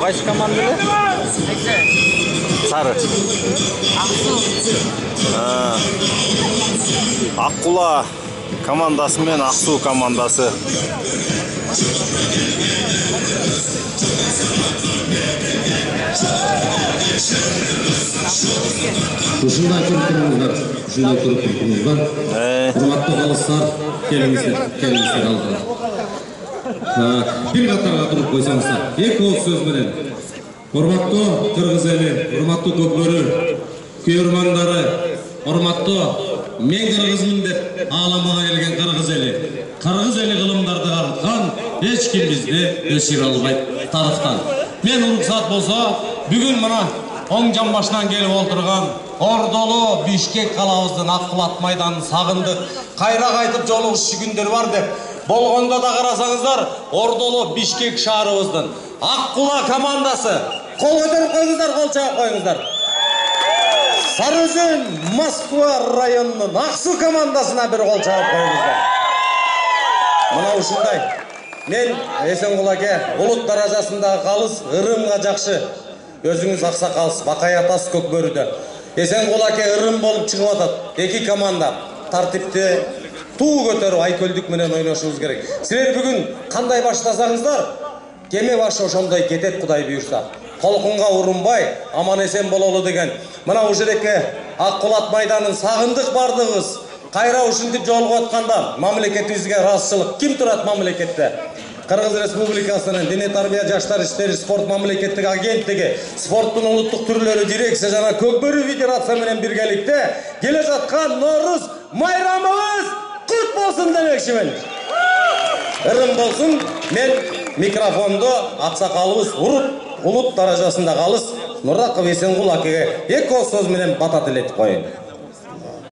кайсы команда эле? Сары. Аккула командасы менен Ак Суу командасы. Ушундай турнирдер, урматтуу калыстар, келиңиздер алдыга. Бир катарга туруп койсоңуздар, эки ооз сөз менен. Урматтуу кыргыз эли, урматтуу көкбөрү, күйөрмандары, урматтуу мен кыргызмын деп ааламага келген кыргыз эли кылымдарды артқан эч ким бизди өчүрө албайт тарыхтан. Мен уруксат болсо, бүгүн мына оң жан башынан келип олтурган Ордолу Бишкек калабыздын Аккулат майданын сагындык. Кайра кайтып жолугушуу күндөр бар деп болгондо да карасаңыздар, Ордолу Бишкек шаарыбыздын Аккула командасы. Кол көтөрүп коюңуздар, кол чаап коюңуздар. Сарыөзөн Москва районунун Ак Суу командасына бир кол чаап коюңуздар. Мына ушундай. Мен Эсенгул аке улут даражасындагы калыс ырымга жакшы. Өзүңүз аксакалсыз, бакай атасы көкбөрүдө. Эсенгул аке ырым болуп чыгып атат. Эки команда тартипти туу көтөрүп айкөлдүк менен ойношубуз керек. Силер бүгүн кандай баштасаңыздар, кеме башы ошондой кетет Кудай буйрса. Толкунга урунбай, аман эсен бололу деген. Мына ушул жерге Аккулат майданын сагындык бардыгыбыз. Кайра ушинтип жолугуп атканда мамлекетибизге ыраазычылык ким турат мамлекетте? Кыргыз Республикасынын Дене тарбия жаштар иштери спорт мамлекеттик агенттиги, спорттун улуттук түрлөрү дирекция жана көкбөрү федерация менен биргеликте келе жаткан Нооруз майрамыбыз кут болсун демекчимин. Ырым болсун. Мен микрофонду аксакалыбыз улут даражасында калыс Нураков Эсенгул акеге эки ооз сөз менен бата тилетип коюн.